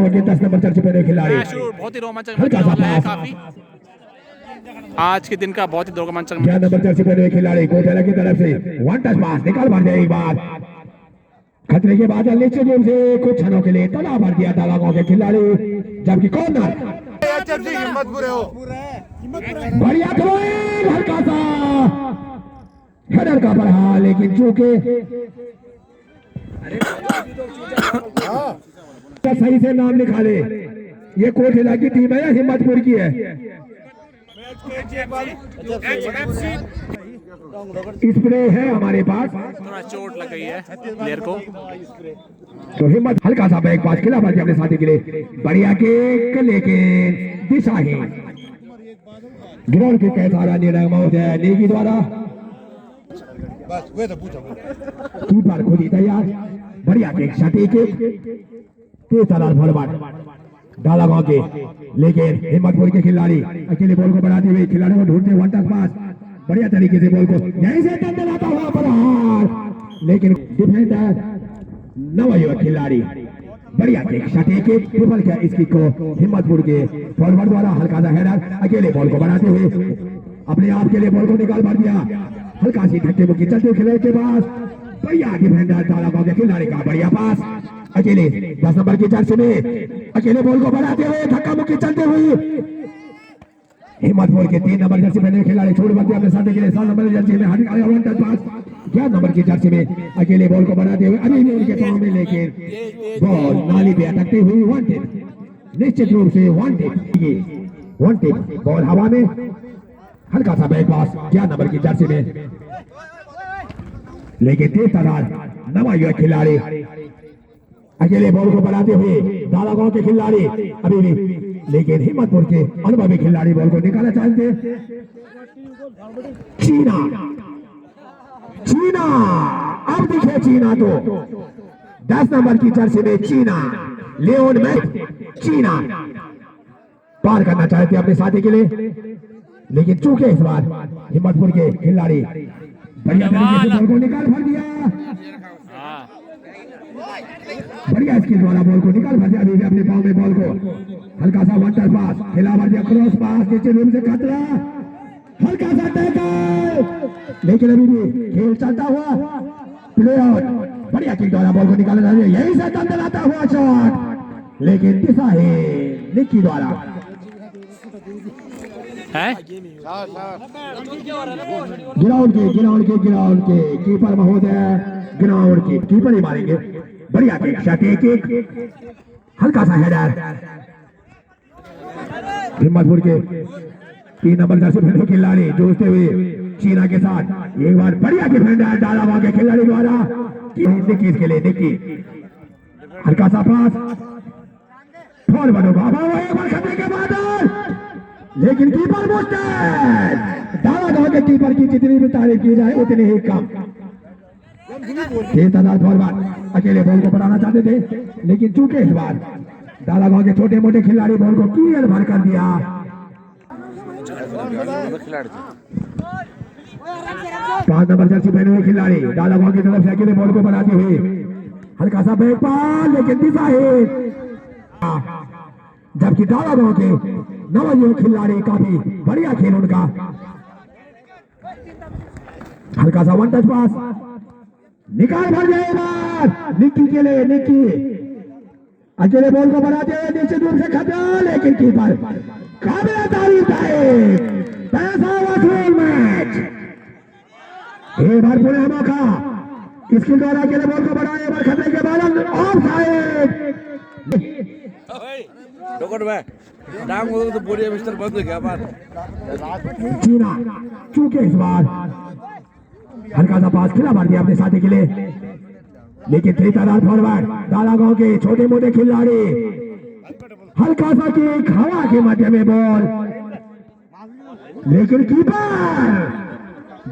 डाला के 10 number Jersey पहने खिलाड़ी बहुत ही रोमांचक मैच होने वाला है काफी आज के दिन का बहुत ही रोमांचक 11 नंबर जर्सी पहने खिलाड़ी कोटेला की तरफ से वन टच पास निकाल भर दिया एक बार खतरे के बाद नीचे दूर से कुछ क्षणों के लिए तला भर दिया डाला गांव के खिलाड़ी जबकि कॉर्नर हिम्मत पूरे हो बढ़िया थ्रो हल्का सा हेडर का बढ़ा लेकिन चूके सही से नाम लिखा ले ये कोटेला की टीम है या हिम्मतपुर की है स्प्रे है हमारे पास थोड़ा चोट लग गई है प्लेयर को तो हिम्मत हल्का सा बैक पास खिला बाजी अपने साथी के लिए बढ़िया केक लेकिन दिशाहीन ग्राउंड के कैसा रहा निर्णय महोदय नेगी द्वारा कीपर खुद ही तैयार बढ़िया केक शटी केक तेज तालाब फॉरवर्ड डाला गांव के लेकिन हिम्मतपुर के खिलाड़ी अकेले बॉल को बढ़ाते हुए खिलाड़ियों को ढूंढते वन टच पास बढ़िया तरीके से बॉल को यहीं से तंदलाता हुआ प्रहार लेकिन डिफेंडर नवयुवक खिलाड़ी बढ़िया केक शटे के ट्रिपल क्या इसकी को हिम्मतपुर के फॉरवर्ड द्वारा हल्का सा हेडर अकेले बॉल को बढ़ाते हुए अपने आप के लिए बॉल को निकाल भर दिया हल्का सी धक्के मुक्की चलते खिलाड़ी के पास बढ़िया डिफेंडर डाला गांव के खिलाड़ी का बढ़िया पास अकेले 10 नंबर की जर्सी में अकेले बॉल को बढ़ाते हुए धक्का मुक्की चलते हुए हिम्मतपुर के 3 नंबर जर्सी में खिलाड़ी छोड़ बंदे अपने साथी के लिए 7 नंबर जर्सी में हट आया वन टच पास 11 नंबर की जर्सी में अकेले बॉल को बढ़ाते हुए अभी भी उनके पांव में लेकिन बॉल नाली पे अटकते हुए वांटेड निश्चित रूप से वांटेड बॉल हवा में हल्का सा बैक पास 11 नंबर की जर्सी में लेकिन तेज तादाद नवयुवक खिलाड़ी अकेले बॉल को बढ़ाते हुए दादा गांव के खिलाड़ी अभी भी लेकिन हिम्मतपुर के अनुभवी खिलाड़ी बॉल को निकालना चाहते चीना अब दिखे चीना तो 10 नंबर की जर्सी में चीना लियोन में चीना पार करना चाहते अपने साथी के लिए लेकिन चूके इस बार हिम्मतपुर के खिलाड़ी बढ़िया तरीके से बॉल को निकाल भर दिया बढ़िया इसके द्वारा बॉल को निकाल भर दिया अभी भी अपने पांव में बॉल को हल्का सा वन टच पास खेला भर दिया क्रॉस पास नीचे रूम से खतरा हल्का सा टैकल लेकिन अभी भी खेल चलता हुआ प्ले आउट बढ़िया किक द्वारा बॉल को निकाला जा रहा है यही से दंदलाता हुआ शॉट लेकिन दिशा है निक्की द्वारा है ग्राउंड के कीपर महोदय ग्राउंड के कीपर ही मारेंगे बढ़िया केक शॉट एक हल्का सा हेडर हिम्मतपुर के 3 नंबर जर्सी पहने खिलाड़ी जोड़ते हुए चीना के साथ एक बार बढ़िया डिफेंडर डाला वहां के खिलाड़ी द्वारा निक्की इसके लिए निक्की हल्का सा पास फॉरवर्ड होगा एक बार खतरे के बादल लेकिन कीपर मुस्टैद डाला गांव के कीपर की जितनी भी तारीफ की जाए उतनी ही कम फॉरवर्ड अकेले बॉल को बढ़ाना चाहते थे लेकिन चूके इस बार डाला गांव के छोटे मोटे खिलाड़ी बॉल को क्लियर भर कर दिया 5 नंबर जर्सी पहने हुए खिलाड़ी डाला गांव की तरफ से अकेले बॉल को बढ़ाते हुए हल्का सा बैक पास लेकिन दिशा है जबकि डाला गांव के नवयुवक खिलाड़ी काफी बढ़िया खेल उनका हल्का सा वन टच पास निकाल भर जाएगा निक्की के लिए निक्की अकेले बॉल को बढ़ाते हुए नीचे दूर से खतरा लेकिन कीपर काबिल तारीफ है पैसा वसूल मैच एक बार पूरे मौका इसके द्वारा अकेले बॉल को बढ़ाए बार खतरे के बाद ऑफ साइड चीना चूके इस बार हल्का सा पास खिला मार दिया अपने साथी के लिए लेकिन त्रितादार फॉरवर्ड डाला गांव के छोटे मोटे खिलाड़ी हल्का सा किक हवा के मध्य में बॉल लेकिन कीपर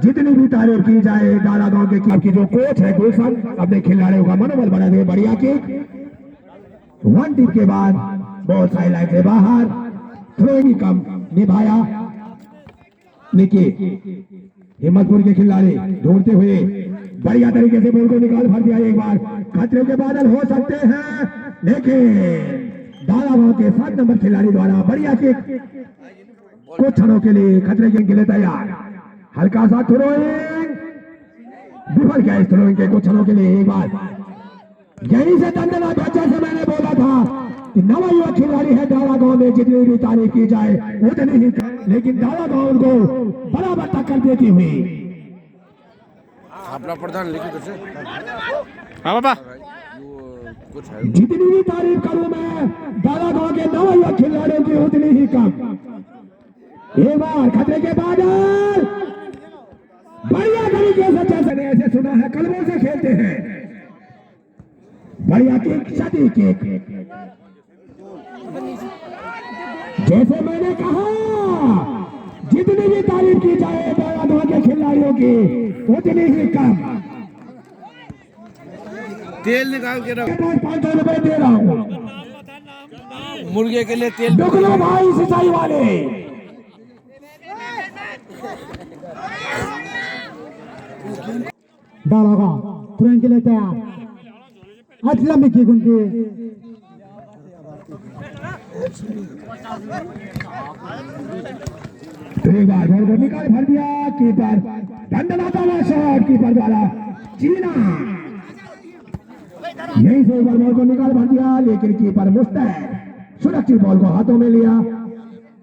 जितनी भी तारीफ की जाए डाला गांव के कीपर की जो कोच है गुलशन अपने खिलाड़ियों का मनोबल बढ़ा दे बढ़िया किक वन टिप के बाद बॉल साइड लाइन से बाहर थ्रोइंग कम निभाया निकी हिम्मतपुर के खिलाड़ी ढूंढते हुए बढ़िया तरीके से बॉल को निकाल भर दिया एक बार खतरे के बादल हो सकते हैं लेकिन डाला गांव के 7 नंबर खिलाड़ी द्वारा बढ़िया किक कुछ क्षणों के लिए खतरे के लिए तैयार। हल्का सा थ्रोइंग विफल गया। इस थ्रोइंग के कुछ क्षणों के लिए एक बार यहीं से दंडना बच्चा से मैंने बोला था कि नवा युवा खिलाड़ी है डाला गांव में, जितनी भी तारीफ की जाए उतनी ही, लेकिन डाला गांव को बराबर टक्कर देती हुई। अपना प्रधान लिखित से हाँ पापा कुछ है जितनी भी तारीफ करूं मैं डाला गांव के नवा युवा खिलाड़ियों की उतनी ही कम। एक बार खतरे के बादल बढ़िया तरीके से, जैसे ने ऐसे सुना है कलमों से खेलते हैं। बढ़िया किक सदी किक, जैसे मैंने कहा जितनी भी तारीफ की जाए डाला गांव के खिलाड़ियों की उतनी ही कम। तेल निकाल के रख 500 रुपए दे रहा हूँ मुर्गे के लिए तेल डुकलो भाई सिंचाई वाले। डाला गांव तुरंत के लिए तैयार। आज लंबी किक उनकी एक बार बॉल को निकाल भर दिया। कीपर दंडनाता हुआ शॉट कीपर द्वारा चीना। यहीं से एक बार बॉल को निकाल भर दिया, लेकिन कीपर मुस्तैद सुरक्षित बॉल को हाथों में लिया।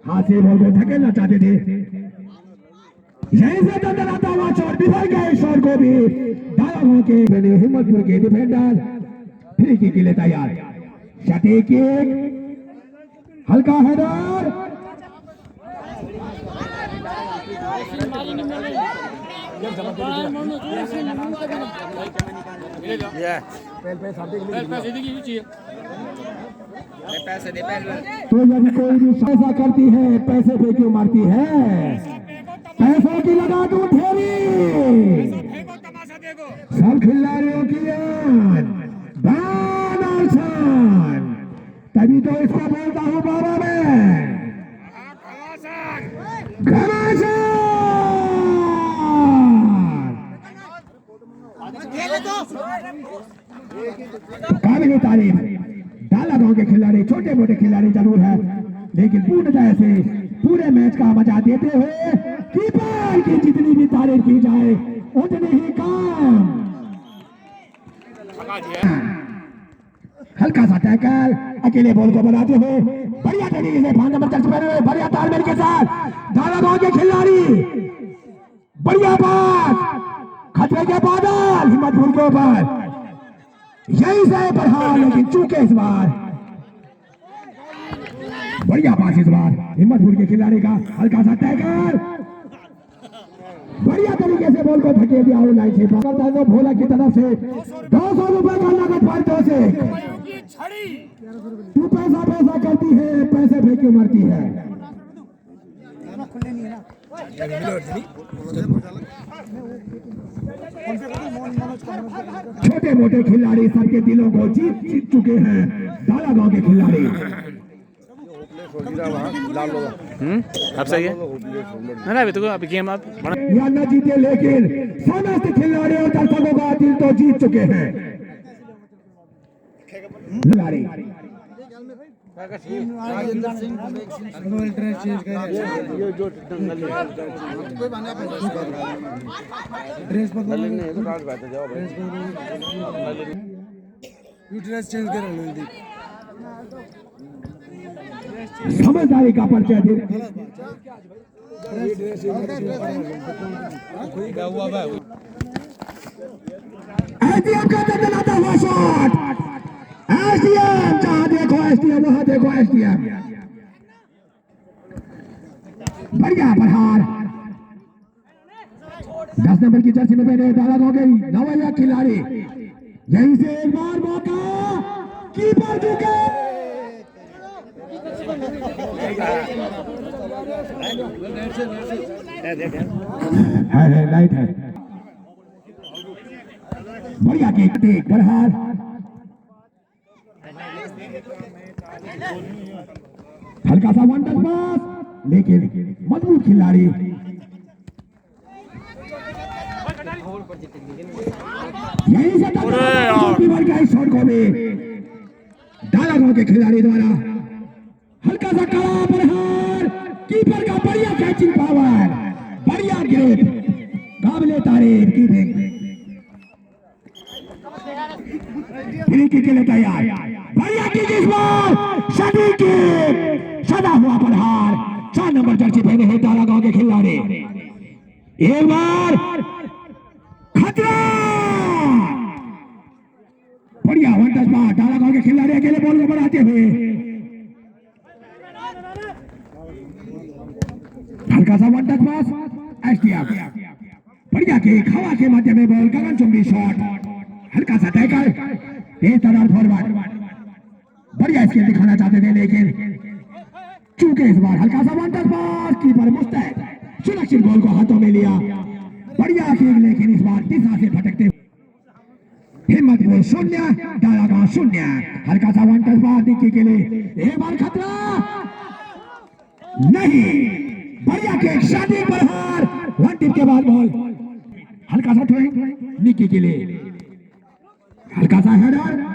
हाथ से बॉल को धकेलना चाहते थे। यहीं से दंडनाता हुआ शॉट विफल गए। शॉट को भी डाला गांव के हिम्मतपुर के डिफेंडर फ्री किक के लिए तैयार। सटी किक, हल्का हेडर, तो यदि कोई भी ऐसा करती है पैसे पे क्यों मारती है? पैसों की लगा दूं ठेली, सब खिलाड़ियों की दान और शान, तभी तो इसको बोलता हूँ बाबा मैं घमासान। काबिल तारीफ डाला गांव के खिलाड़ी छोटे मोटे खिलाड़ी जरूर है, लेकिन पूर्णतः से पूरे मैच का मजा देते हुए कीपर की जितनी भी तारीफ की जाए उतनी ही कम। हल्का सा टैकल अकेले बॉल को बनाते हुए बढ़िया तरीके से 5 नंबर जर्सी पहने हुए बढ़िया तालमेल के साथ डाला गांव के खिलाड़ी बढ़िया बात खतरे के बादल हिम्मतपुर के ऊपर यही से बढ़ा, लेकिन चूके इस बार बढ़िया पास इस बार हिम्मतपुर के खिलाड़ी का हल्का सा टैकल बढ़िया तरीके से बॉल को धकेल दिया। लाइन से पकड़ता है तो भोला की तरफ से 200 रुपए का नगद फायदों से। तू पैसा पैसा करती है, पैसे फेंके मरती है। छोटे मोटे खिलाड़ी सबके दिलों को जीत चुके हैं डाला गांव के खिलाड़ी। अब सही है ना? अभी तो अभी गेम आप या न जीते, लेकिन समस्त खिलाड़ियों दर्शकों का दिल तो जीत चुके हैं खिलाड़ी। समझदारी का परिचय दे। एसडीएम का दंडनाता हुआ शॉट। एसडीएम जहां देखो एसडीएम वहां देखो एसडीएम। बढ़िया प्रहार 10 नंबर की जर्सी में पहने डाला गांव के नवैया खिलाड़ी। यहीं से एक बार मौका, कीपर झुके। है लाइट है। बढ़िया किक प्रहार हल्का सा वन टच पास, लेकिन मजबूत खिलाड़ी यहीं से शॉट को भी डाला गांव के खिलाड़ी द्वारा हल्का सा कड़ा प्रहार, कीपर का बढ़िया कैचिंग पावर, बढ़िया ग्रिप, काबिले तारीफ कीपिंग। फ्री किक के लिए तैयार, बढ़िया किक इस बार, सदी किक, सदा हुआ प्रहार। 4 नंबर जर्सी पहने हैं डाला गांव के खिलाड़ी। एक बार खतरा, बढ़िया 1 टच बार, डाला गांव के खिलाड़ी अकेले बॉल को बढ़ाते हुए हल्का सा 1 टच पास, एसटीएफ, बढ़िया किक, हवा के मध्य में बॉल, गगनचुंबी शॉट, हल्का सा टैकल, तेज तर्रार फॉरवर्ड, बढ़िया स्किल दिखाना चाहते थे लेकिन चूके इस बार हल्का सा 1 टच पास, कीपर मुस्तैद, सुरक्षित बॉल को हाथों में लिया, बढ़िया किक लेकिन इस बार दिशा से भटकते हुए हिम्मतपुर 0, डाला गांव 0। हल्का सा 1 टच पास निक्की के लिए, एक बार खतरा नहीं, बढ़िया किक, शादी प्रहार, 1 टिप के बाद बॉल, हल्का सा थ्रोइंग निक्की के लिए, हल्का सा हेडर,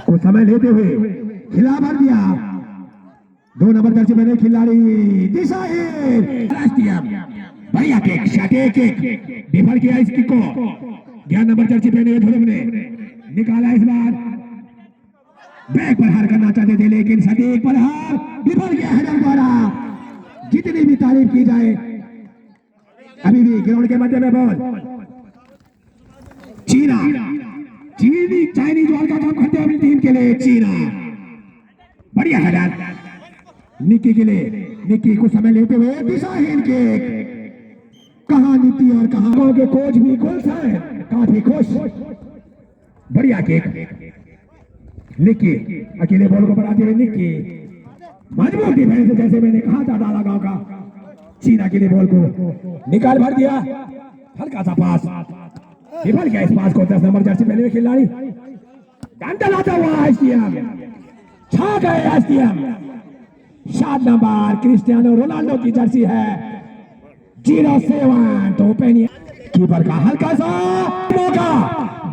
कुछ समय लेते हुए खिला भर दिया 2 नंबर जर्सी पहने खिलाड़ी दिशा एसटीएम, बढ़िया किक, शाटे किक, डिफर किया इस किक को 11 नंबर जर्सी पहने ध्रुव ने निकाला इस बार, बैक प्रहार करना चाहते थे लेकिन सटीक प्रहार, डिफर किया हेडर द्वारा। जितनी भी तारीफ की जाए अभी भी ग्राउंड के मध्य में बॉल, चीना, चीनी चाइनीज बॉल का काम करते हैं अपनी टीम के लिए। चीना, बढ़िया हेडर निक्की के लिए, निक्की कुछ समय लेते हुए दिशाहीन किक, कहां नीति और कहां के कोच भी खुश हैं, काफी खुश, बढ़िया किक, निक्की अकेले बॉल को बढ़ाते हुए निक्की, मजबूत डिफेंस जैसे मैंने कहा था डाला गांव का। चीना के लिए बॉल को निकाल भर दिया, हल्का सा पास, विफल गया इस पास को 10 नंबर जर्सी पहने हुए खिलाड़ी, डंडा लाता हुआ एसटीएम, छा गए एसटीएम। 7 नंबर क्रिस्टियानो रोनाल्डो की जर्सी है 07, तो पहनिए। कीपर का हल्का सा मौका,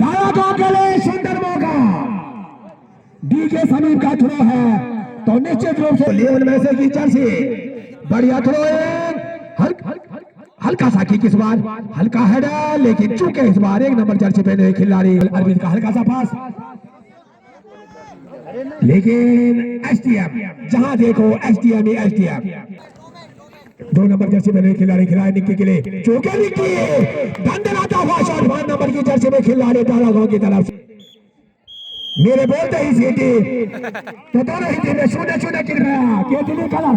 डाला गांव के लिए सुंदर मौका, डीके समीप का थ्रो है तो निश्चित रूप से लेवन में से की जर्सी, बढ़िया थ्रो, हल्का सा किक इस बार, हल्का हेडर लेकिन चूके इस बार 1 नंबर जर्सी पहने हुए खिलाड़ी अरविंद का हल्का सा पास, लेकिन एसटीएम, जहां देखो एसटीएम ही एसटीएम। 2 नंबर जर्सी पहने खिलाड़ी खिलाड़ी निक्की के लिए, चूके निक्की, धंधलाता हुआ शॉट 1 नंबर की जर्सी में खिलाड़ी डाला गांव की तरफ से। मेरे बोलते ही सीटी तो दोनों ही टीमें 0-0 गिर गया, केतली कलर